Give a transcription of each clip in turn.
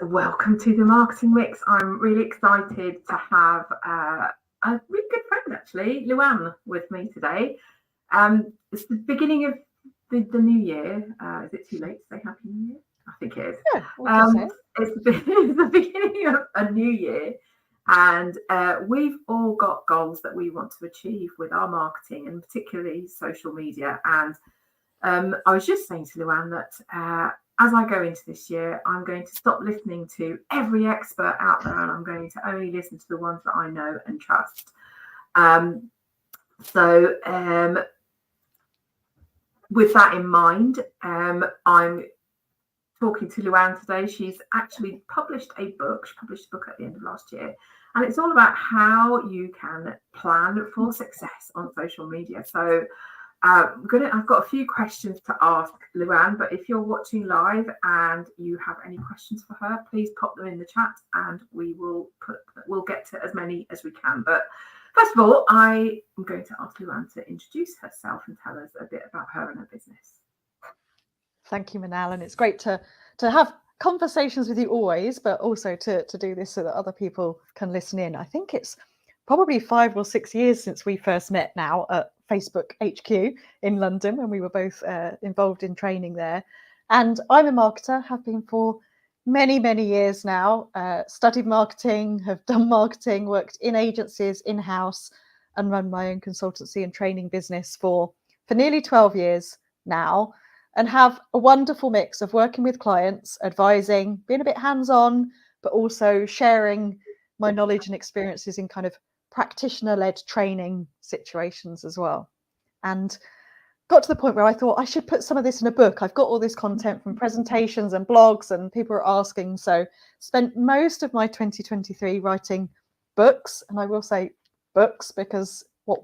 and welcome to the Marketing Mix. I'm really excited to have a really good friend, actually, Luann, with me today. It's the beginning of the new year. Is it too late to say Happy New Year? I think it is. Yeah, we can say it. It's the beginning of a new year, and we've all got goals that we want to achieve with our marketing and particularly social media. And I was just saying to Luann that as I go into this year, I'm going to stop listening to every expert out there and I'm going to only listen to the ones that I know and trust. So with that in mind, I'm talking to Luann today. She's actually published a book. She published a book at the end of last year. And it's all about how you can plan for success on social media. So I've got a few questions to ask Luann, but if you're watching live and you have any questions for her, please pop them in the chat and we'll get to as many as we can. But first of all, I am going to ask Luann to introduce herself and tell us a bit about her and her business. Thank you, Manal, and it's great to have conversations with you always, but also to do this so that other people can listen in. I think it's probably 5 or 6 years since we first met now at Facebook HQ in London when we were both involved in training there. And I'm a marketer, have been for many, many years now, studied marketing, have done marketing, worked in agencies, in-house, and run my own consultancy and training business for nearly 12 years now, and have a wonderful mix of working with clients, advising, being a bit hands-on, but also sharing my knowledge and experiences in kind of practitioner-led training situations as well. And got to the point where I thought I should put some of this in a book. I've got all this content from presentations and blogs and people are asking. So spent most of my 2023 writing books. And I will say books because what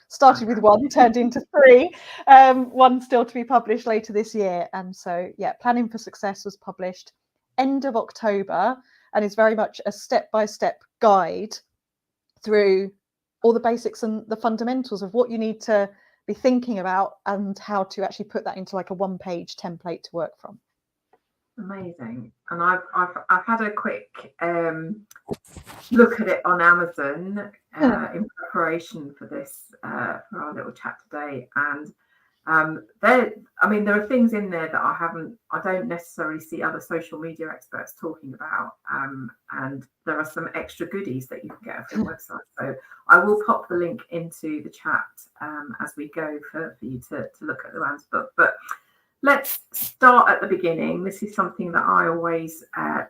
started with one turned into 3. One still to be published later this year. And so, yeah, Planning for Success was published end of October and is very much a step-by-step guide through all the basics and the fundamentals of what you need to be thinking about and how to actually put that into like a 1-page template to work from. Amazing. And I've had a quick look at it on Amazon in preparation for this for our little chat today, and there are things in there that I don't necessarily see other social media experts talking about, and there are some extra goodies that you can get off your website. So I will pop the link into the chat as we go for you to look at Luann's book. But let's start at the beginning. This is something that I always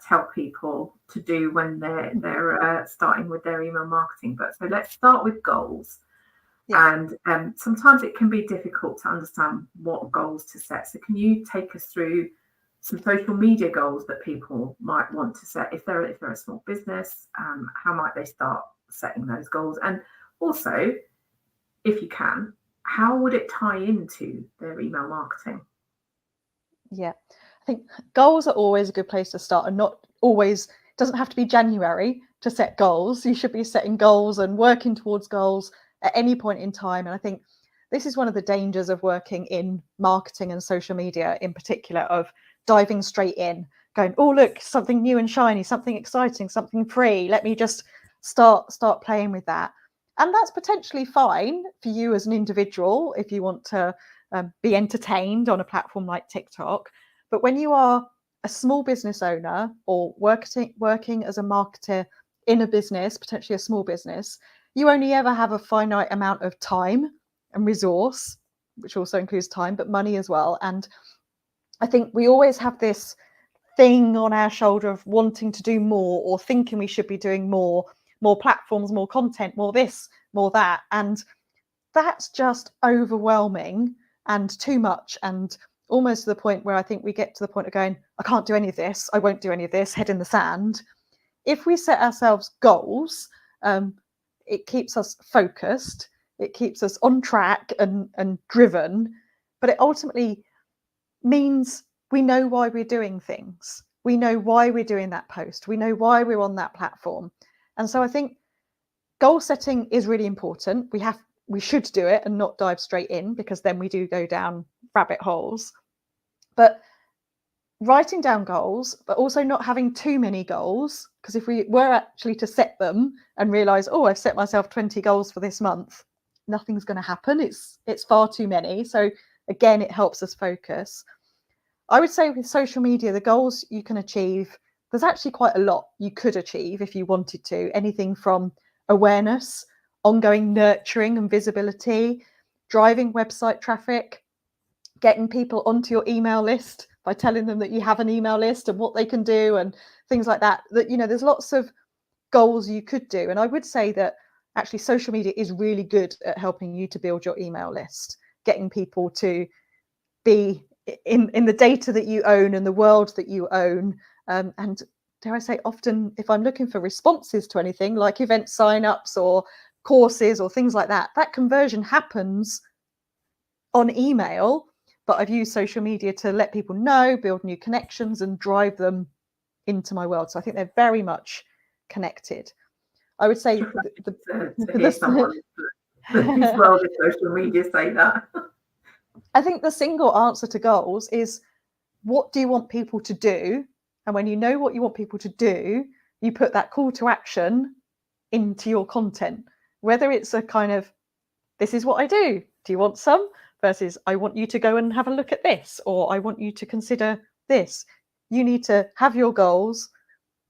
tell people to do when they're starting with their email marketing. But so let's start with goals. Yeah. And sometimes it can be difficult to understand what goals to set. So can you take us through some social media goals that people might want to set if they're a small business? How might they start setting those goals? And also, if you can, how would it tie into their email marketing? Yeah, I think goals are always a good place to start, and not always, it doesn't have to be January to set goals. You should be setting goals and working towards goals at any point in time. And I think this is one of the dangers of working in marketing and social media in particular, of diving straight in, going, oh, look, something new and shiny, something exciting, something free. Let me just start playing with that. And that's potentially fine for you as an individual if you want to be entertained on a platform like TikTok. But when you are a small business owner or working as a marketer in a business, potentially a small business, you only ever have a finite amount of time and resource, which also includes time, but money as well. And I think we always have this thing on our shoulder of wanting to do more or thinking we should be doing more platforms, more content, more this, more that. And that's just overwhelming and too much, and almost to the point where I think we get to the point of going, I can't do any of this, I won't do any of this, head in the sand. If we set ourselves goals, it keeps us focused, it keeps us on track and driven, but it ultimately means we know why we're doing things. We know why we're doing that post. We know why we're on that platform. And so I think goal setting is really important. We should do it and not dive straight in, because then we do go down rabbit holes. But writing down goals, but also not having too many goals. Because if we were actually to set them and realize, oh, I've set myself 20 goals for this month, nothing's going to happen. It's far too many. So again, it helps us focus. I would say with social media, the goals you can achieve, there's actually quite a lot you could achieve if you wanted to. Anything from awareness, ongoing nurturing and visibility, driving website traffic, getting people onto your email list by telling them that you have an email list and what they can do and things like that. That, you know, there's lots of goals you could do. And I would say that actually social media is really good at helping you to build your email list, getting people to be in the data that you own and the world that you own. And dare I say, often if I'm looking for responses to anything like event signups or courses or things like that, that conversion happens on email. But I've used social media to let people know, build new connections and drive them into my world. So I think they're very much connected. I would say to hear someone whose world is social media say that. I think the single answer to goals is, what do you want people to do? And when you know what you want people to do, you put that call to action into your content, whether it's a kind of, this is what I do, you want some? Versus, I want you to go and have a look at this, or I want you to consider this. You need to have your goals,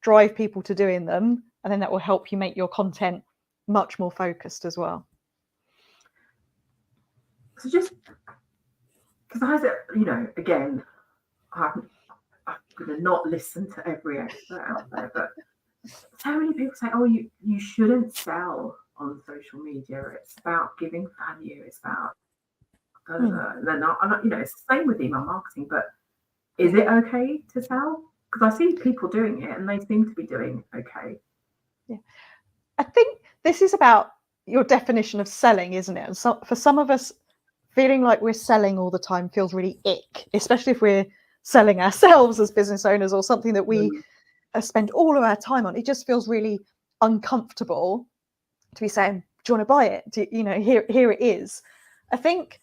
drive people to doing them, and then that will help you make your content much more focused as well. So just because again, I'm going to not listen to every expert out there, but so many people say, oh, you shouldn't sell on social media. It's about giving value. It's about they're not, it's the same with email marketing, but is it okay to sell? Because I see people doing it and they seem to be doing okay. Yeah, I think this is about your definition of selling, isn't it? And so for some of us, feeling like we're selling all the time feels really ick, especially if we're selling ourselves as business owners or something that we spend all of our time on. It just feels really uncomfortable to be saying, do you want to buy it? Here it is. I think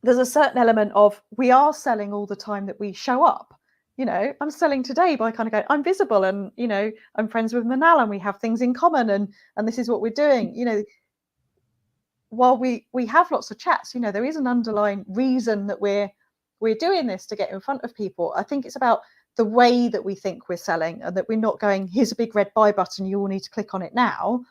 there's a certain element of, we are selling all the time that we show up. I'm selling today by kind of going, I'm visible and, I'm friends with Manal and we have things in common and this is what we're doing. While we have lots of chats, there is an underlying reason that we're doing this, to get in front of people. I think it's about the way that we think we're selling, and that we're not going, here's a big red buy button, you all need to click on it now.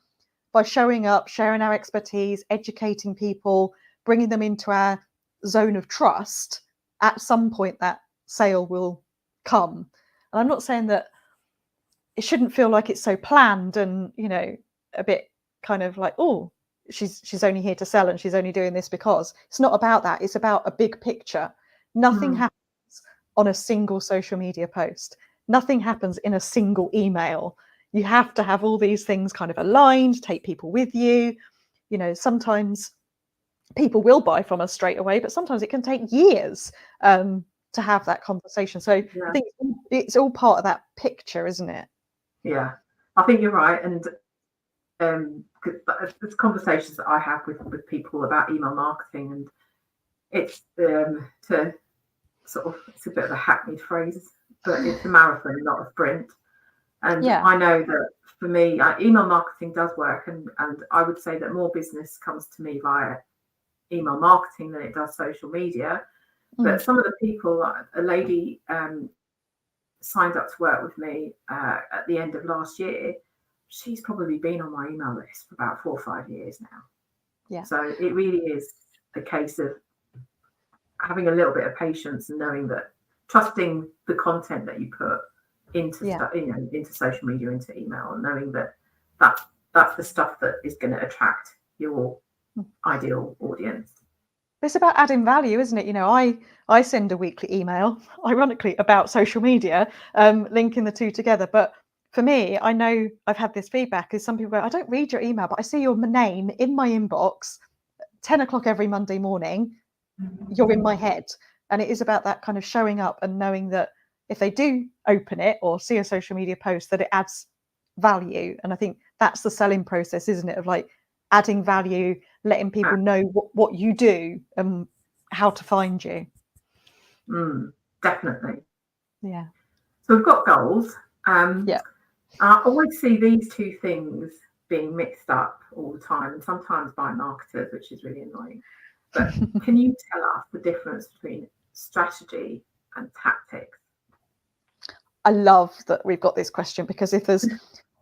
By showing up, sharing our expertise, educating people, bringing them into our zone of trust, at some point that sale will come. And I'm not saying that it shouldn't feel like it's so planned and, a bit kind of like, oh, she's only here to sell and she's only doing this because. It's not about that. It's about a big picture. Nothing happens on a single social media post. Nothing happens in a single email. You have to have all these things kind of aligned, take people with you. Sometimes people will buy from us straight away, but sometimes it can take years to have that conversation. So I think it's all part of that picture, isn't it? Yeah, I think you're right. And there's conversations that I have with people about email marketing, and it's to sort of, it's a bit of a hackneyed phrase, but it's a marathon, not a sprint. And I know that for me, email marketing does work, and I would say that more business comes to me via email marketing than it does social media. But some of the people, a lady signed up to work with me at the end of last year. She's probably been on my email list for about 4 or 5 years now. Yeah. So it really is a case of having a little bit of patience and knowing that, trusting the content that you put into into social media, into email, and knowing that that's the stuff that is going to attract your ideal audience. It's about adding value, isn't it? I send a weekly email, ironically, about social media, linking the two together. But for me, I know I've had this feedback, is some people go, I don't read your email, but I see your name in my inbox, 10 o'clock every Monday morning, you're in my head. And it is about that kind of showing up and knowing that if they do open it or see a social media post, that it adds value. And I think that's the selling process, isn't it? Of like adding value, letting people know what you do and how to find you. Definitely. Yeah. So we've got goals. Yeah. I always see these two things being mixed up all the time, and sometimes by marketers, which is really annoying. But can you tell us the difference between strategy and tactics? I love that we've got this question, because if there's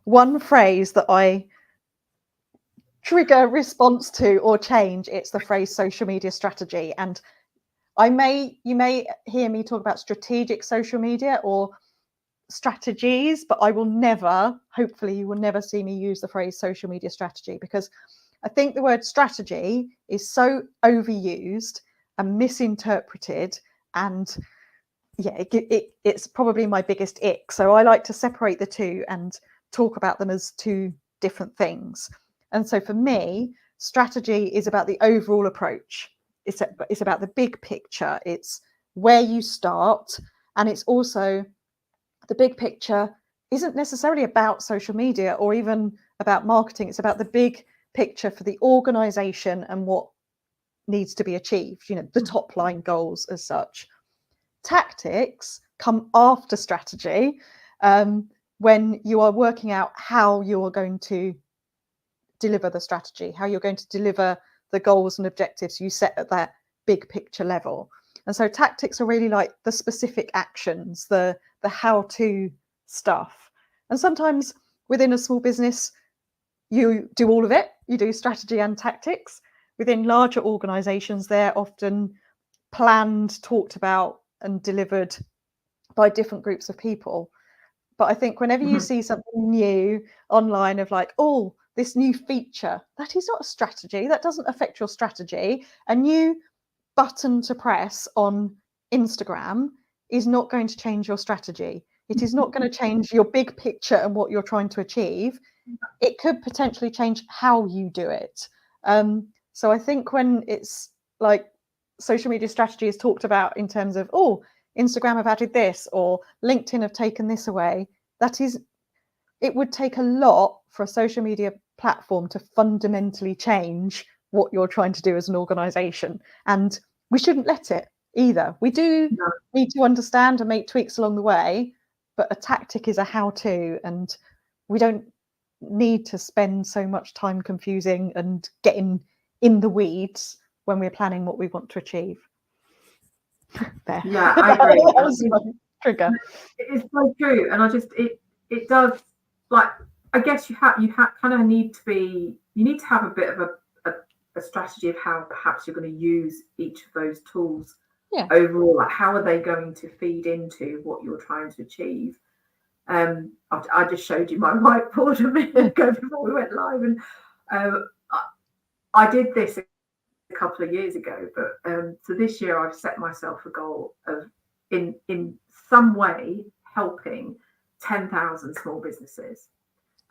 one phrase that I trigger response to or change, it's the phrase social media strategy. And you may hear me talk about strategic social media or strategies, but I will never, hopefully you will never see me use the phrase social media strategy, because I think the word strategy is so overused and misinterpreted, and yeah, it's probably my biggest ick. So I like to separate the two and talk about them as two different things. And so for me, strategy is about the overall approach. It's about the big picture. It's where you start, and it's also the big picture isn't necessarily about social media or even about marketing. It's about the big picture for the organization and what needs to be achieved, the top line goals as such. Tactics come after strategy, when you are working out how you are going to deliver the strategy, how you're going to deliver the goals and objectives you set at that big picture level. And so tactics are really like the specific actions, the how-to stuff. And sometimes within a small business, you do all of it. You do strategy and tactics. Within larger organizations, they're often planned, talked about, and delivered by different groups of people. But I think whenever you see something new online of like, oh, this new feature, that is not a strategy. That doesn't affect your strategy. A new button to press on Instagram is not going to change your strategy. It is not going to change your big picture and what you're trying to achieve. It could potentially change how you do it. So I think when it's like social media strategy is talked about in terms of, oh, Instagram have added this or LinkedIn have taken this away, it would take a lot for a social media platform to fundamentally change what you're trying to do as an organization. And we shouldn't let it either. We do need to understand and make tweaks along the way, but a tactic is a how-to, and we don't need to spend so much time confusing and getting in the weeds when we're planning what we want to achieve. There. Yeah, I agree. That was my trigger. It's so true, and it does, like, I guess you kind of need to have a bit of a strategy of how perhaps you're going to use each of those tools overall. Like, how are they going to feed into what you're trying to achieve? I just showed you my whiteboard a minute ago before we went live, and I did this a couple of years ago, but so this year I've set myself a goal of in some way helping 10,000 small businesses,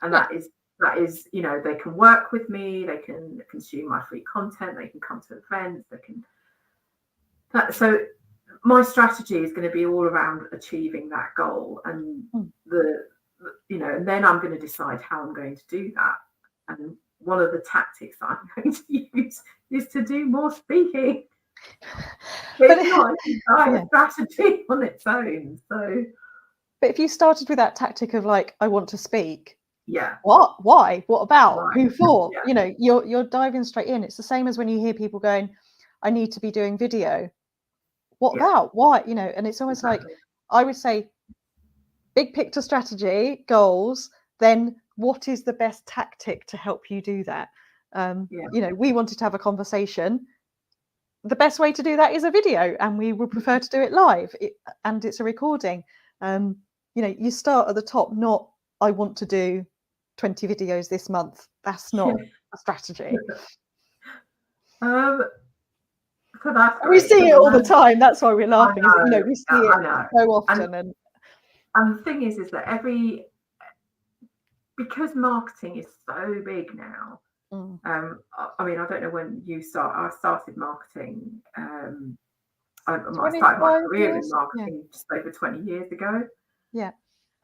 and that is they can work with me, they can consume my free content, they can come to events, so my strategy is going to be all around achieving that goal, and and then I'm going to decide how I'm going to do that. And one of the tactics that I'm going to use is to do more speaking. It's not a strategy on its own. So, but if you started with that tactic of like, I want to speak, what? Why? What about? Right. Who for? You're diving straight in. It's the same as when you hear people going, I need to be doing video. What about? Why? And it's almost like, I would say, big picture strategy, goals, then what is the best tactic to help you do that? We wanted to have a conversation. The best way to do that is a video, and we would prefer to do it live, and it's a recording. You start at the top, not I want to do 20 videos this month. That's not a strategy. We see it all the time. That's why we're laughing. We see it so often. And the thing is that because marketing is so big now. I mean, I don't know when you start. I started marketing. I started my career in marketing just over 20 years ago. Yeah.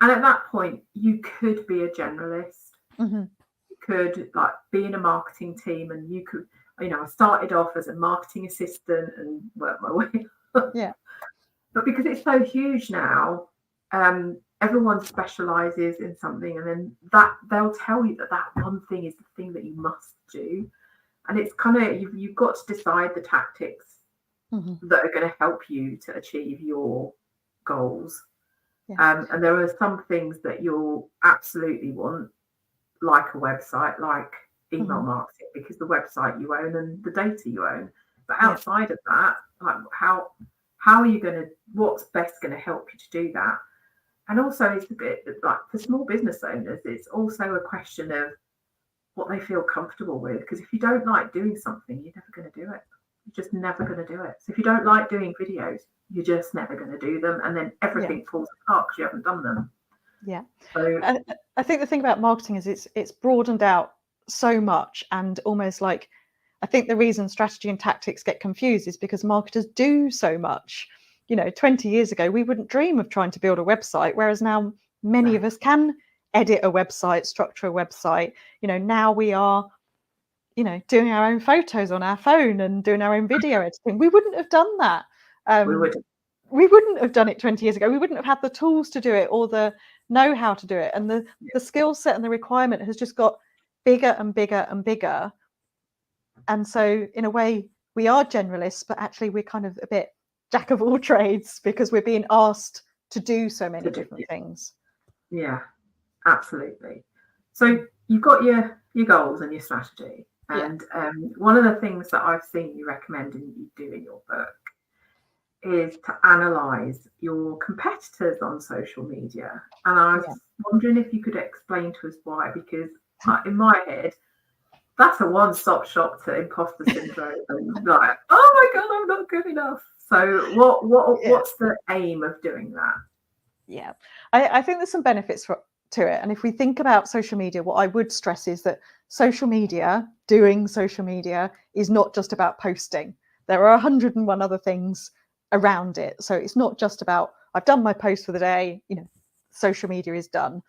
And at that point, you could be a generalist. You could be in a marketing team, and you could, I started off as a marketing assistant and worked my way up. Yeah. But because it's so huge now, everyone specializes in something, and then that they'll tell you that that one thing is the thing that you must do. And it's kind of, you've got to decide the tactics that are going to help you to achieve your goals. And there are some things that you'll absolutely want, like a website, like email marketing, because the website you own and the data you own. But outside of that, like how are you going to, what's best going to help you to do that? And also, it's a bit like for small business owners, it's also a question of what they feel comfortable with. Because if you don't like doing something, you're never going to do it. You're just never going to do it. So if you don't like doing videos, you're just never going to do them. And then everything falls apart because you haven't done them. Yeah. So I think the thing about marketing is it's broadened out so much, and almost like, I think the reason strategy and tactics get confused is because marketers do so much. 20 years ago, we wouldn't dream of trying to build a website, whereas now many of us can edit a website, structure a website. Now we are, doing our own photos on our phone and doing our own video editing. We wouldn't have done that. We wouldn't have done it 20 years ago. We wouldn't have had the tools to do it or the know how to do it. And the skill set and the requirement has just got bigger and bigger and bigger. And so in a way, we are generalists, but actually we're kind of a bit jack of all trades because we're being asked to do so many different things. Yeah, absolutely. So you've got your goals and your strategy. And one of the things that I've seen you recommend and you do in your book is to analyze your competitors on social media. And I was wondering if you could explain to us why, because in my head, that's a one-stop shop to imposter syndrome. And like, oh my God, I'm not good enough. So what's the aim of doing that? Yeah, I think there's some benefits to it. And if we think about social media, what I would stress is that doing social media is not just about posting. There are 101 other things around it. So it's not just about, I've done my post for the day, social media is done.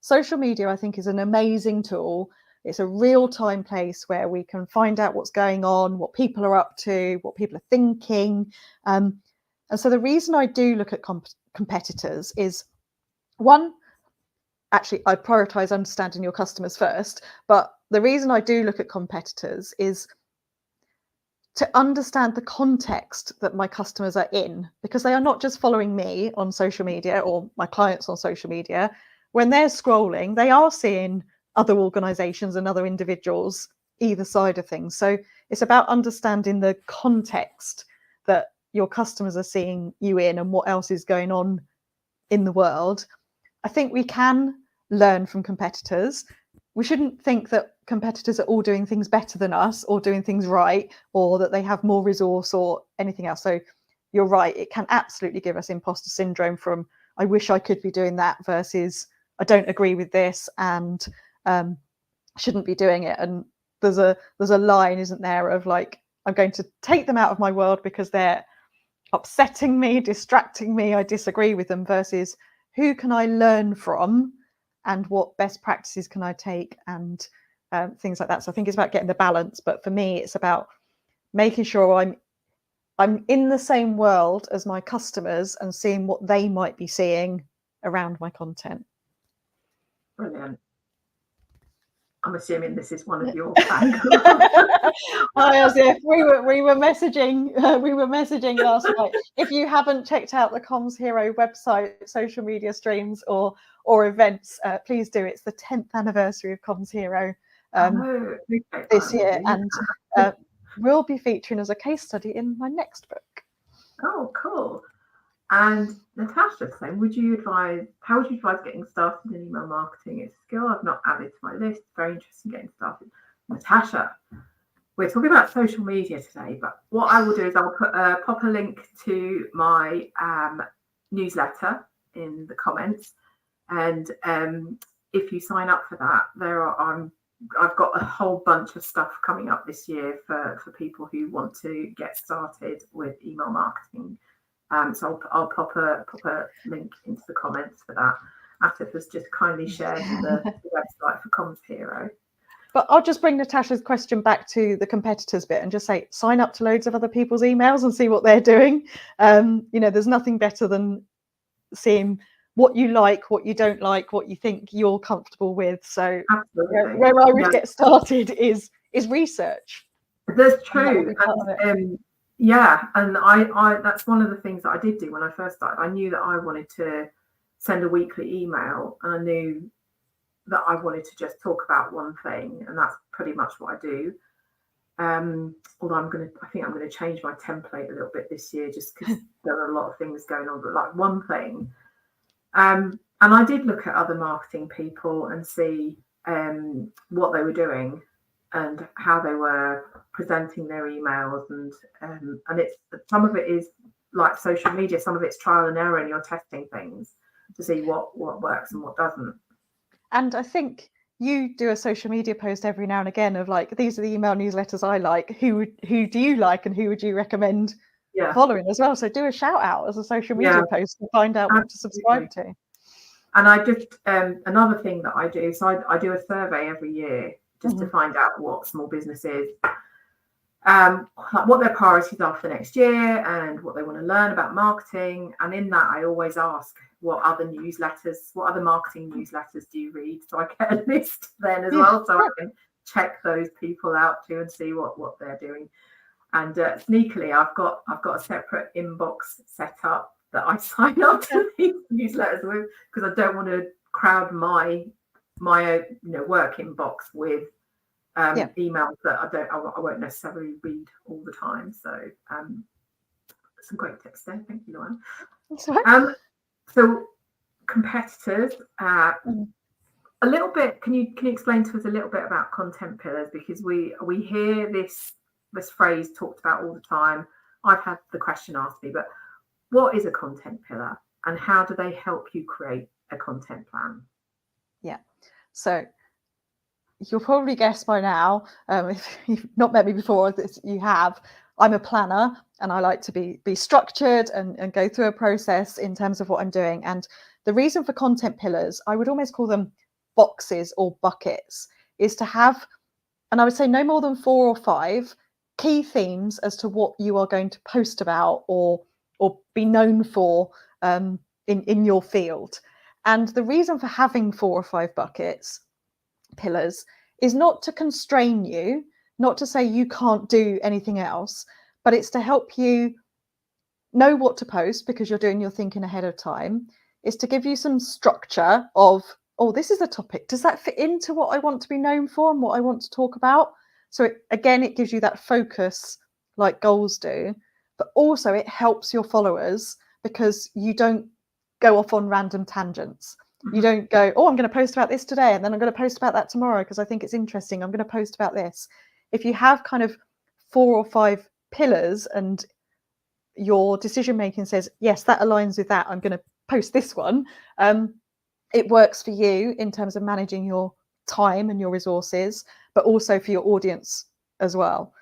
Social media, I think, is an amazing tool. It's a real-time place where we can find out what's going on, what people are up to, what people are thinking. And so the reason I do look at competitors is, one, actually, I prioritize understanding your customers first. But the reason I do look at competitors is to understand the context that my customers are in, because they are not just following me on social media or my clients on social media. When they're scrolling, they are seeing other organizations and other individuals either side of things. So it's about understanding the context that your customers are seeing you in and what else is going on in the world. I think we can learn from competitors. We shouldn't think that competitors are all doing things better than us or doing things right, or that they have more resource or anything else. So you're right, it can absolutely give us imposter syndrome from, I wish I could be doing that, versus I don't agree with this and shouldn't be doing it. And there's a line, isn't there, of like, I'm going to take them out of my world because they're upsetting me, distracting me, I disagree with them, versus who can I learn from and what best practices can I take, and things like that. So I think it's about getting the balance, but for me it's about making sure I'm in the same world as my customers and seeing what they might be seeing around my content. Brilliant. I'm assuming this is one of your As if we were messaging last night. If you haven't checked out the Comms Hero website, social media streams or events, please do. It's the 10th anniversary of Comms Hero this year, and will be featuring as a case study in my next book. Oh, cool. And Natasha, so how would you advise getting started in email marketing? It's a skill I've not added to my list. Very interested in getting started. Natasha, we're talking about social media today, but what I will do is I'll pop a link to my newsletter in the comments. And if you sign up for that, I've got a whole bunch of stuff coming up this year for people who want to get started with email marketing. So I'll pop a link into the comments for that. Atif has just kindly shared the website for Comms Hero. But I'll just bring Natasha's question back to the competitors bit and just say, sign up to loads of other people's emails and see what they're doing. There's nothing better than seeing what you like, what you don't like, what you think you're comfortable with. So Absolutely. where I would Yeah. get started is research. That's And that would true. be part of it. And yeah, and I that's one of the things that I did do when I first started. I knew that I wanted to send a weekly email, and I knew that I wanted to just talk about one thing, and that's pretty much what I do. Although I think I'm gonna change my template a little bit this year, just because there are a lot of things going on. But like one thing, and I did look at other marketing people and see what they were doing and how they were presenting their emails, and it's some of it is like social media, some of it's trial and error, and you're testing things to see what works and what doesn't. And I think you do a social media post every now and again of like, these are the email newsletters I like. Who do you like, and who would you recommend following as well? So do a shout out as a social media post to find out what to subscribe to. And I just another thing that I do, so I do a survey every year just to find out what small businesses, like what their priorities are for next year and what they want to learn about marketing. And in that, I always ask, what other marketing newsletters do you read? So I get a list then as well, so I can check those people out too and see what they're doing. And sneakily, I've got a separate inbox set up that I sign up to these newsletters with, because I don't want to crowd my work inbox with emails that I won't necessarily read all the time. So some great tips there. Thank you, Lauren. That's right. So competitors, a little bit. Can you explain to us a little bit about content pillars, because we hear this phrase talked about all the time. I've had the question asked me, but what is a content pillar and how do they help you create a content plan? Yeah, so you'll probably guess by now, if you've not met me before, that you have. I'm a planner, and I like to be structured and go through a process in terms of what I'm doing. And the reason for content pillars, I would almost call them boxes or buckets, is to have, and I would say no more than 4 or 5 key themes as to what you are going to post about or be known for in your field. And the reason for having 4 or 5 pillars, is not to constrain you, not to say you can't do anything else, but it's to help you know what to post because you're doing your thinking ahead of time. It's to give you some structure of, oh, this is a topic. Does that fit into what I want to be known for and what I want to talk about? So it gives you that focus like goals do, but also it helps your followers because you don't go off on random tangents. You don't go, oh, I'm going to post about this today, and then I'm going to post about that tomorrow because I think it's interesting. I'm going to post about this. If you have kind of 4 or 5 pillars and your decision making says, yes, that aligns with that, I'm going to post this one, it works for you in terms of managing your time and your resources, but also for your audience as well.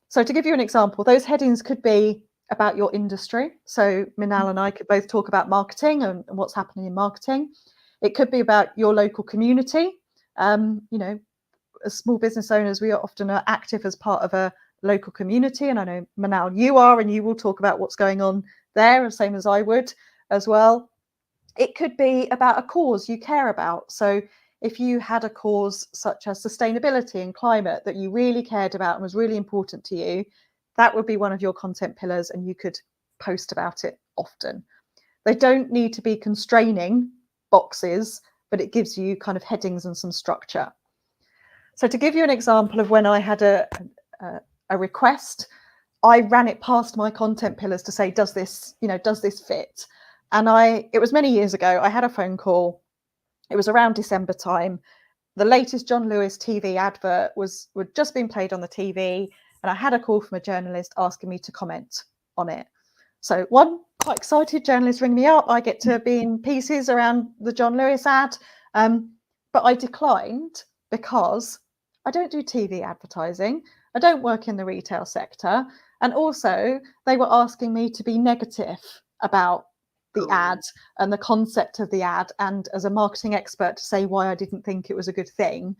So to give you an example, those headings could be about your industry. So Minal and I could both talk about marketing and what's happening in marketing. It could be about your local community. As small business owners, we often are active as part of a local community. And I know, Minal, you are, and you will talk about what's going on there, the same as I would as well. It could be about a cause you care about. So if you had a cause such as sustainability and climate that you really cared about and was really important to you, that would be one of your content pillars, and you could post about it often. They don't need to be constraining boxes, but it gives you kind of headings and some structure. So to give you an example of when I had a request, I ran it past my content pillars to say, does this fit? And it was many years ago, I had a phone call. It was around December time. The latest John Lewis TV advert would just been played on the TV, and I had a call from a journalist asking me to comment on it. So one quite excited journalist ring me up. I get to be in pieces around the John Lewis ad, but I declined because I don't do TV advertising. I don't work in the retail sector. And also they were asking me to be negative about the ad and the concept of the ad, and as a marketing expert to say why I didn't think it was a good thing,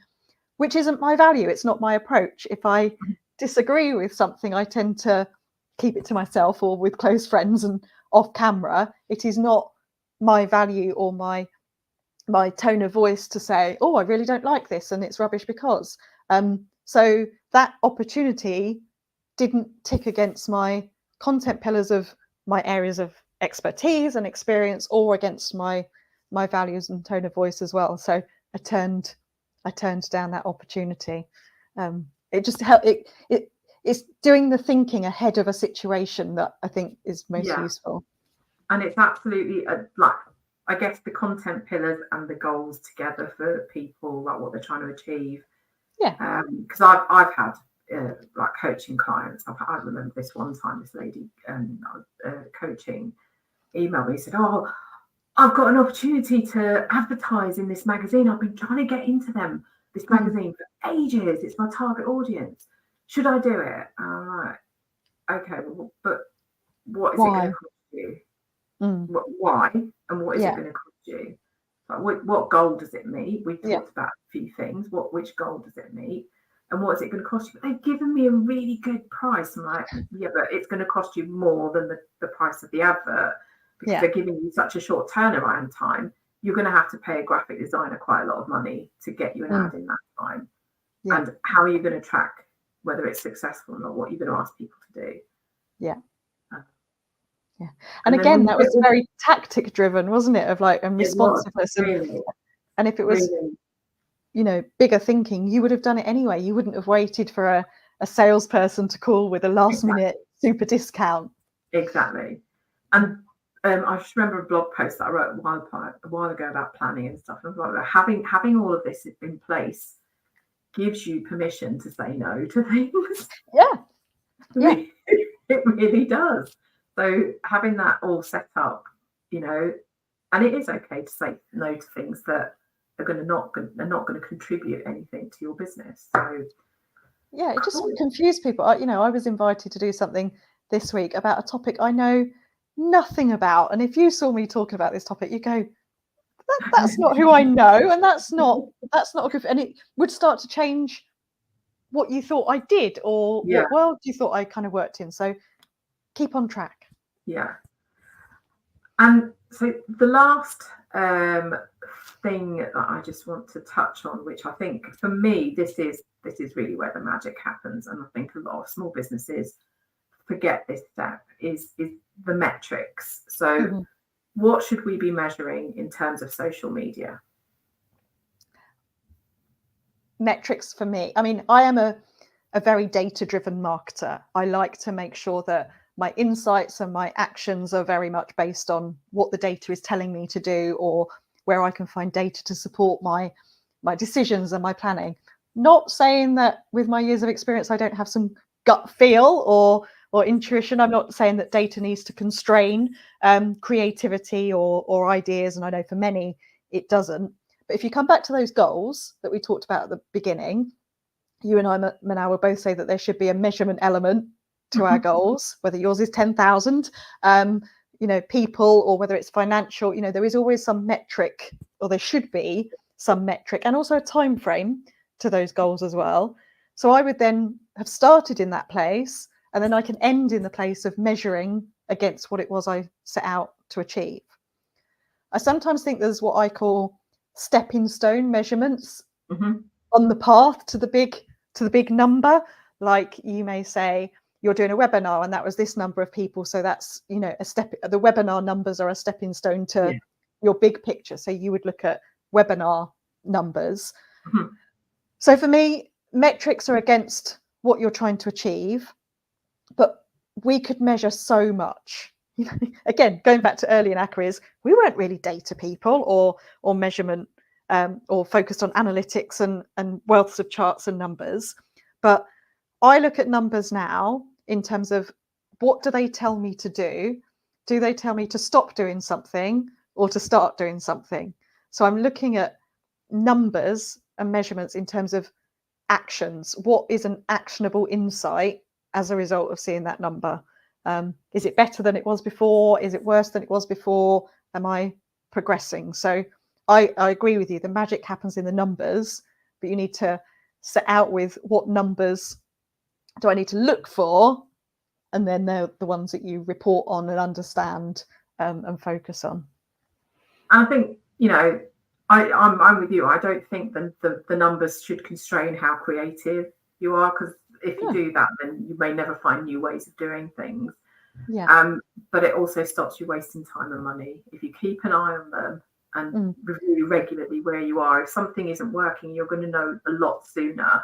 which isn't my value. It's not my approach. If I disagree with something, I tend to keep it to myself or with close friends and off camera. It is not my value or my tone of voice to say, oh, I really don't like this and it's rubbish because. So that opportunity didn't tick against my content pillars of my areas of expertise and experience, or against my values and tone of voice as well. So I turned down that opportunity. It just helped. It's doing the thinking ahead of a situation that I think is most useful. And it's absolutely like, I guess, the content pillars and the goals together for people, like what they're trying to achieve. Yeah. Because I've had like coaching clients. I remember this one time, this lady coaching emailed me, said, "Oh, I've got an opportunity to advertise in this magazine. I've been trying to get into this magazine for ages. It's my target audience. Should I do it?" And I'm like, okay, well, but what is it going to cost you? Why? And what is it going to cost you? Like, what goal does it meet? We talked about a few things. Which goal does it meet? And what is it going to cost you? They've given me a really good price. I'm like, yeah, but it's going to cost you more than the price of the advert, because they're giving you such a short turnaround time. You're going to have to pay a graphic designer quite a lot of money to get you an ad in that time. Yeah. And how are you going to track whether it's successful or not? What are you going to ask people to do? Yeah. Yeah. And again, that was very tactic driven, wasn't it? Of like, and responsiveness. Really, and if it was, bigger thinking, you would have done it anyway. You wouldn't have waited for a salesperson to call with a last minute super discount. Exactly. And I just remember a blog post that I wrote a while ago about planning and stuff. And like, having all of this in place gives you permission to say no to things. Yeah. It really does. So having that all set up, and it is okay to say no to things that are not going to contribute anything to your business. So yeah, it just confused people. I was invited to do something this week about a topic I know nothing about, and if you saw me talking about this topic, you go, that's not who I know, and that's not a good, and it would start to change what you thought I did, or what world you thought I kind of worked in. So keep on track. Yeah. And so the last thing that I just want to touch on, which I think for me, this is really where the magic happens, and I think a lot of small businesses forget this step, is the metrics. So what should we be measuring in terms of social media? Metrics for me, I mean, I am a very data-driven marketer. I like to make sure that my insights and my actions are very much based on what the data is telling me to do, or where I can find data to support my decisions and my planning. Not saying that with my years of experience I don't have some gut feel or intuition. I'm not saying that data needs to constrain creativity or ideas, and I know for many it doesn't. But if you come back to those goals that we talked about at the beginning, you and I, Manal, will both say that there should be a measurement element to our goals, whether yours is 10,000 people, or whether it's financial. There is always some metric, or there should be some metric, and also a time frame to those goals as well. So I would then have started in that place, and then I can end in the place of measuring against what it was I set out to achieve. I sometimes think there's what I call stepping stone measurements on the path to the big number. Like, you may say you're doing a webinar and that was this number of people, so that's a step. The webinar numbers are a stepping stone to your big picture. So you would look at webinar numbers. So for me, metrics are against what you're trying to achieve, but we could measure so much. Again, going back to early in our careers, we weren't really data people or measurement or focused on analytics and wealths of charts and numbers. But I look at numbers now in terms of, what do they tell me to do? Do they tell me to stop doing something or to start doing something? So I'm looking at numbers and measurements in terms of actions. What is an actionable insight as a result of seeing that number? Is it better than it was before? Is it worse than it was before? Am I progressing? So I agree with you. The magic happens in the numbers, but you need to set out with what numbers do I need to look for, and then they're the ones that you report on and understand and focus on. I think, you know, I'm with you. I don't think the numbers should constrain how creative you are, because if you do that, then you may never find new ways of doing things. Yeah. But it also stops you wasting time and money. If you keep an eye on them and review regularly where you are, if something isn't working, you're going to know a lot sooner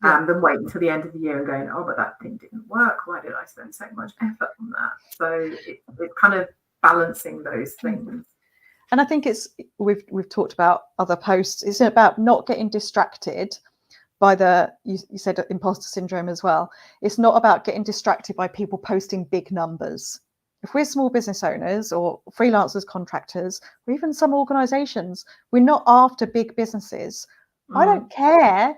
than wait until the end of the year and going, oh, but that thing didn't work. Why did I spend so much effort on that? So it's kind of balancing those things. And I think we've talked about other posts. It's about not getting distracted by you said imposter syndrome as well. It's not about getting distracted by people posting big numbers. If we're small business owners or freelancers, contractors, or even some organizations, we're not after big businesses. I don't care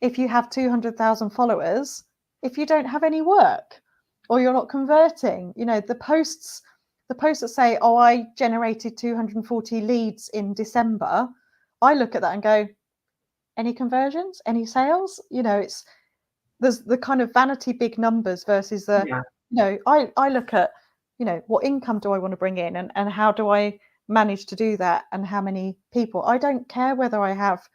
if you have 200,000 followers if you don't have any work or you're not converting. You know, the posts that say, oh, I generated 240 leads in December, I look at that and go, any conversions, any sales? You know, there's the kind of vanity big numbers versus you know, I look at, you know, what income do I want to bring in and how do I manage to do that and how many people. I don't care whether I have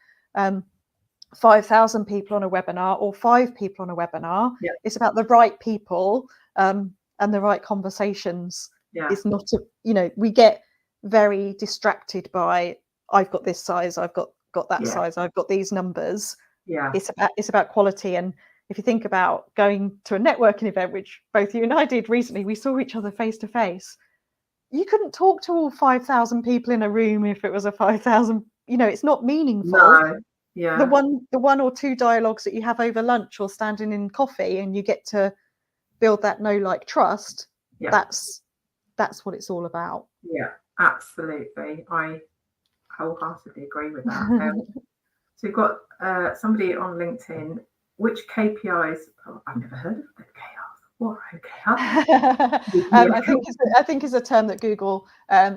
5,000 people on a webinar or 5 people on a webinar. It's about the right people and the right conversations. It's not you know, we get very distracted by, I've got this size, I've got that size, I've got these numbers. It's about quality. And if you think about going to a networking event, which both you and I did recently, we saw each other face to face. You couldn't talk to all 5,000 people in a room if it was a 5,000, you know, it's not meaningful. No. The one or two dialogues that you have over lunch or standing in coffee and you get to build that know, like, trust, that's what it's all about. Yeah, absolutely. I wholeheartedly agree with that. So we've got somebody on LinkedIn. Which KPIs? Oh, I've never heard of OKRs. What OKRs? I think is a term that Google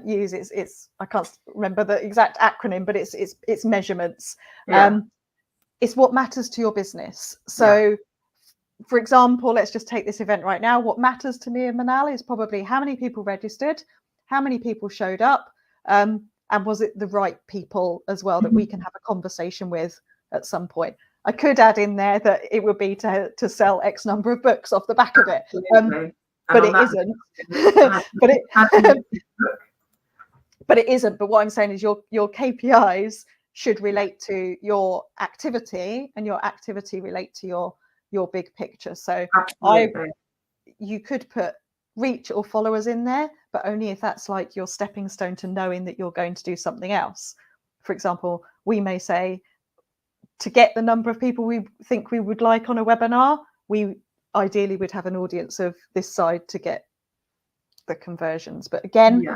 uses. It's I can't remember the exact acronym, but it's measurements. It's what matters to your business. So, for example, let's just take this event right now. What matters to me and Manal is probably how many people registered, how many people showed up, and was it the right people as well that we can have a conversation with at some point. I could add in there that it would be to sell X number of books off the back of it, but it isn't. But it isn't. But what I'm saying is your KPIs should relate to your activity, and your activity relate to your big picture. So you could put reach or followers in there, but only if that's like your stepping stone to knowing that you're going to do something else. For example, we may say, to get the number of people we think we would like on a webinar, we ideally would have an audience of this side to get the conversions. But again,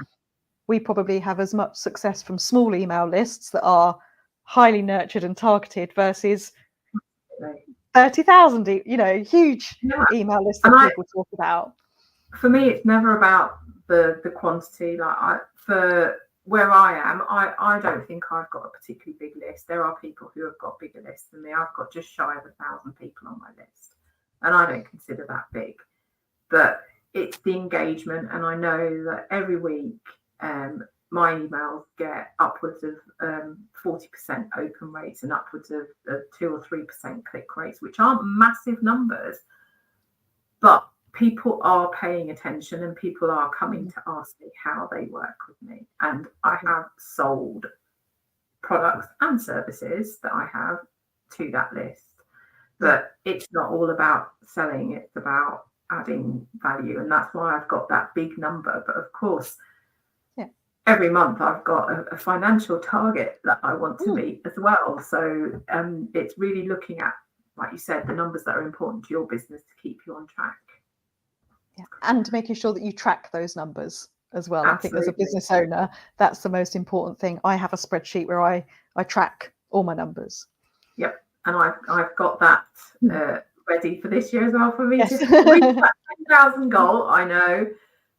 we probably have as much success from small email lists that are highly nurtured and targeted versus 30,000, you know, huge email lists that people talk about. For me, it's never about the quantity. Like for where I am, I don't think I've got a particularly big list. There are people who have got bigger lists than me. I've got just shy of 1,000 people on my list, and I don't consider that big. But it's the engagement, and I know that every week my emails get upwards of 40% open rates and upwards of 2 or 3% click rates, which aren't massive numbers, but people are paying attention and people are coming to ask me how they work with me. And I have sold products and services that I have to that list. But it's not all about selling, it's about adding value. And that's why I've got that big number. But of course, every month I've got a financial target that I want to meet as well. So it's really looking at, like you said, the numbers that are important to your business to keep you on track. And making sure that you track those numbers as well. Absolutely. I think as a business owner, that's the most important thing. I have a spreadsheet where I track all my numbers. Yep, and I've got that ready for this year as well for me to reach that 10,000 goal. I know,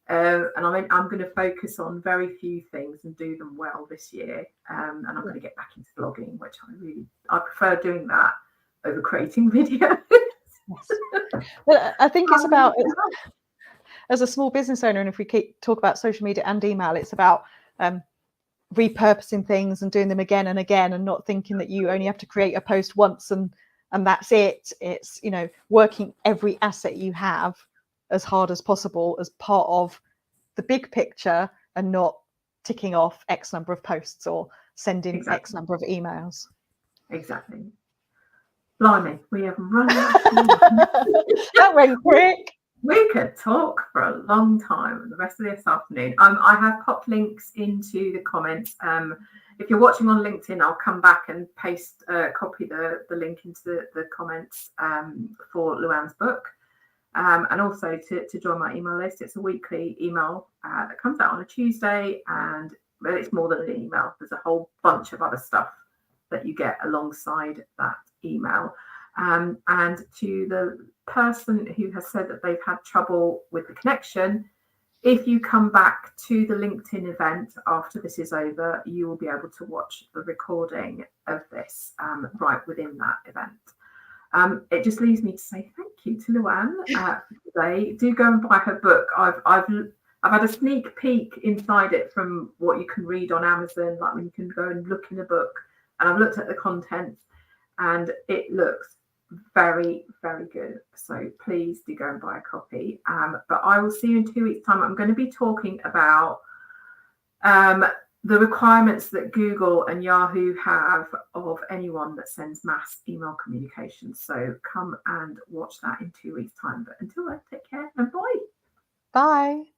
and I'm going to focus on very few things and do them well this year. And I'm going to get back into blogging, which I prefer doing that over creating videos. Well, I think it's about, as a small business owner, and if we talk about social media and email, it's about repurposing things and doing them again and again, and not thinking that you only have to create a post once and that's it. It's, you know, working every asset you have as hard as possible as part of the big picture, and not ticking off X number of posts or sending X number of emails. Exactly. Blimey, we have run out of time. That went quick. We could talk for a long time the rest of this afternoon. I have popped links into the comments. If you're watching on LinkedIn, I'll come back and copy the link into the comments for Luann's book. And also to join my email list. It's a weekly email that comes out on a Tuesday, and it's more than an email. There's a whole bunch of other stuff that you get alongside that email. And to the person who has said that they've had trouble with the connection, if you come back to the LinkedIn event after this is over, you will be able to watch the recording of this right within that event. It just leaves me to say thank you to Luann for today. Do go and buy her book. I've had a sneak peek inside it from what you can read on Amazon, like when you can go and look in a book. And I've looked at the contents, and it looks very, very good. So please do go and buy a copy. But I will see you in 2 weeks' time. I'm going to be talking about the requirements that Google and Yahoo have of anyone that sends mass email communications. So come and watch that in 2 weeks' time. But until then, take care and bye. Bye.